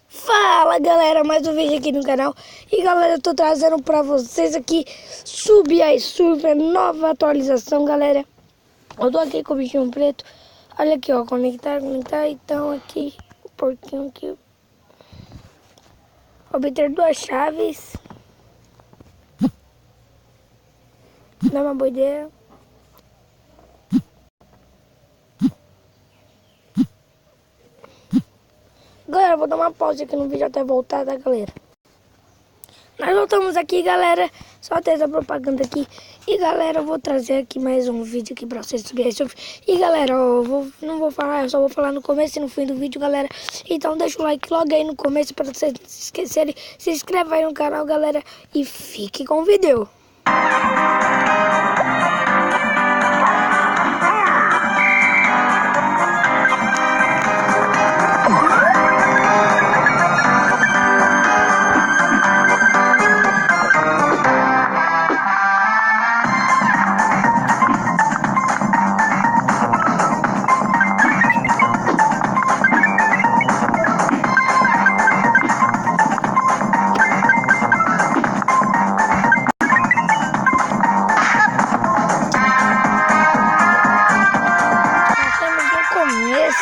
Fala galera, mais um vídeo aqui no canal. E galera, eu tô trazendo pra vocês aqui Subway Surfer, nova atualização, galera. Eu tô aqui com o bichinho preto. Olha aqui, ó, conectar. Então aqui, o porquinho aqui. Obter duas chaves. Não é uma boa ideia. Galera, eu vou dar uma pausa aqui no vídeo até voltar, tá, galera? Nós voltamos aqui, galera. Só ter essa propaganda aqui. E, galera, eu vou trazer aqui mais um vídeo aqui pra vocês sobre isso. E, galera, não vou falar, eu só vou falar no começo e no fim do vídeo, galera. Então, deixa o like logo aí no começo pra vocês não se esquecerem. Se inscreva aí no canal, galera. E fique com o vídeo.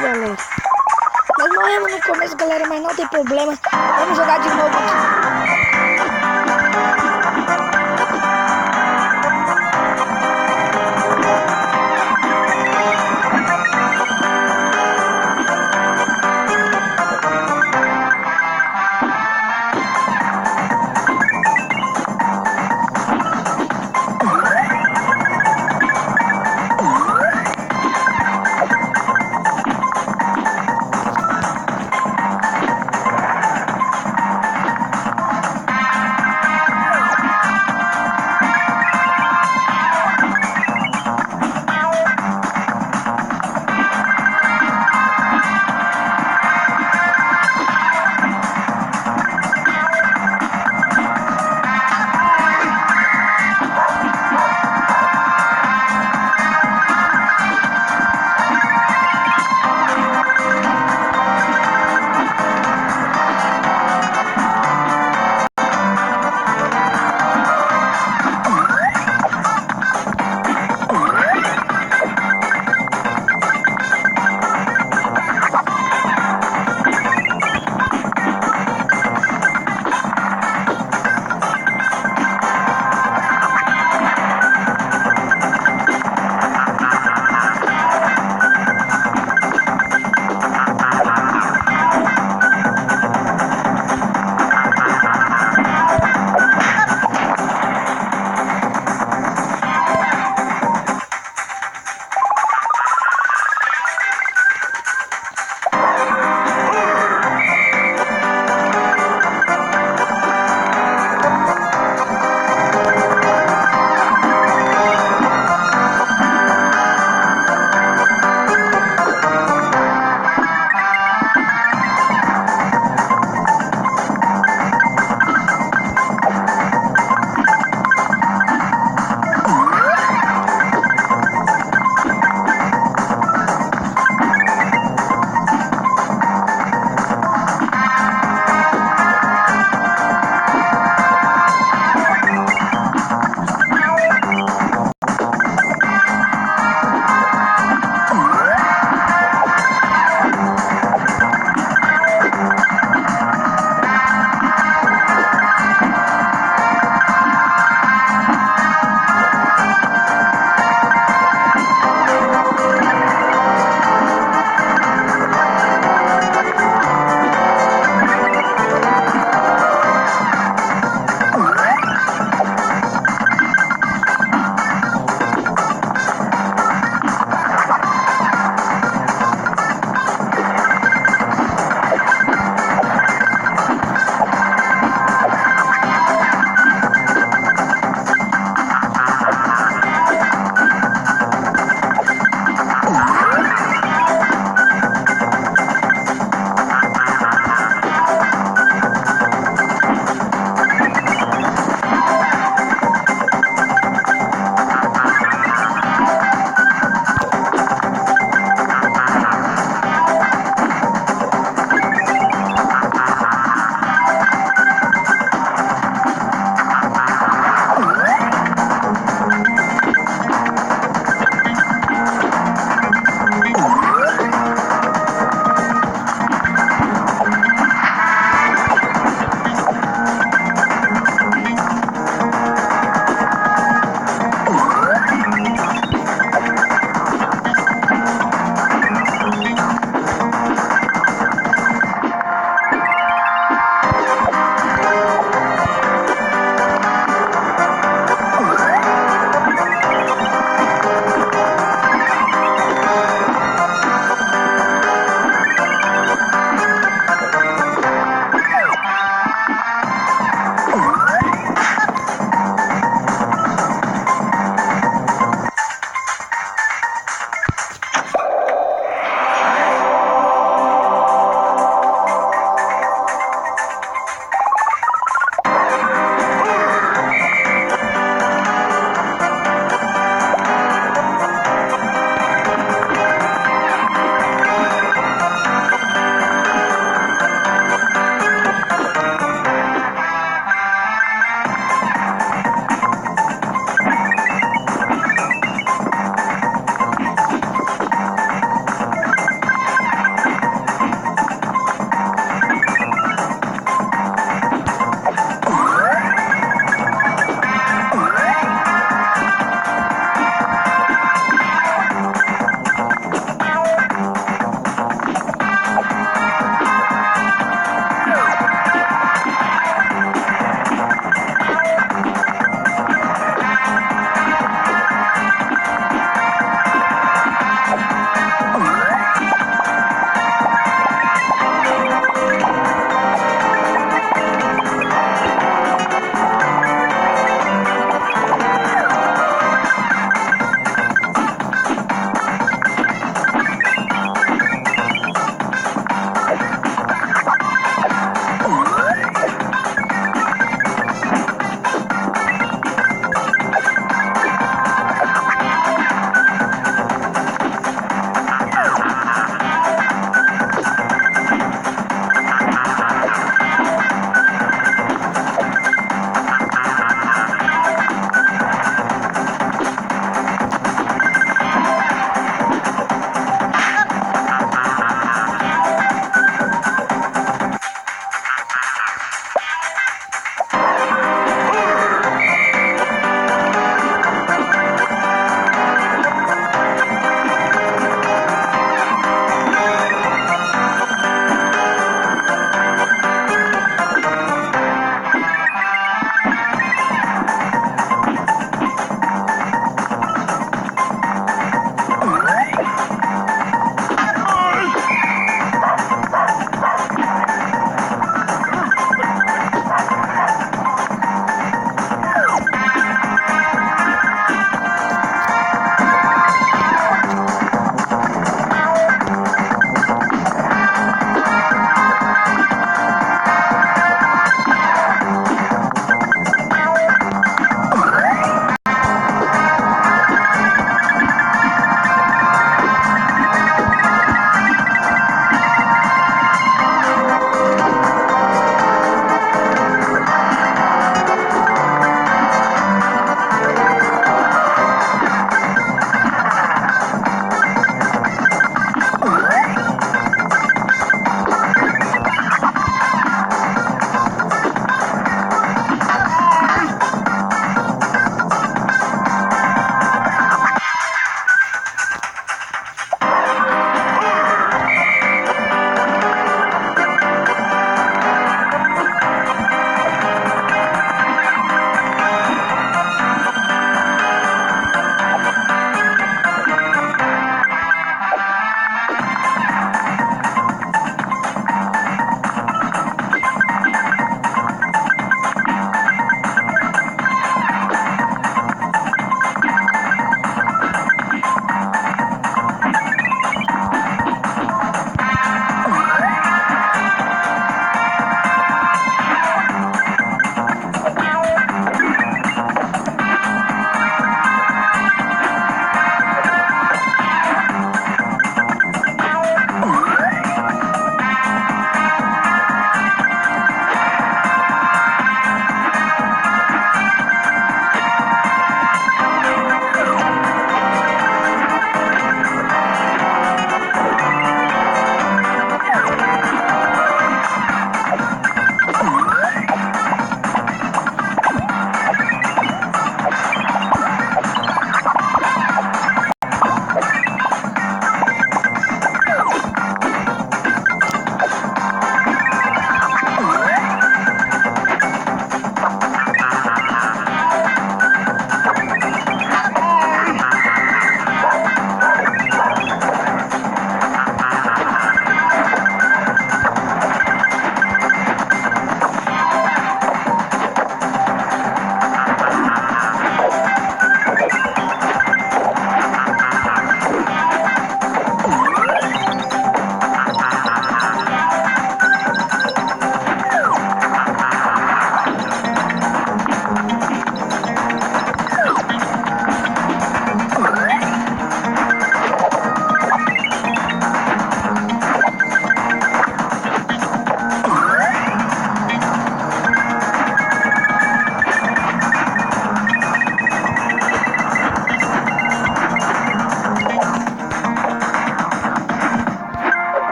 Galera, nós morremos no começo, galera, mas não tem problema. Vamos jogar de novo aqui.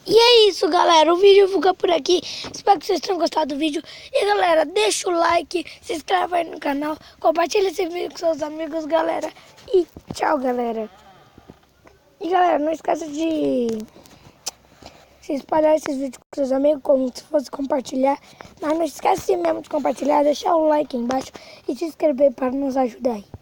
E é isso, galera. O vídeo fica por aqui. Espero que vocês tenham gostado do vídeo. E, galera, deixa o like, se inscreve aí no canal, compartilha esse vídeo com seus amigos, galera. E tchau, galera. E, galera, não esqueça de se espalhar esses vídeos com seus amigos, como se fosse compartilhar. Mas não esquece mesmo de compartilhar, deixar o like aí embaixo e se inscrever para nos ajudar aí.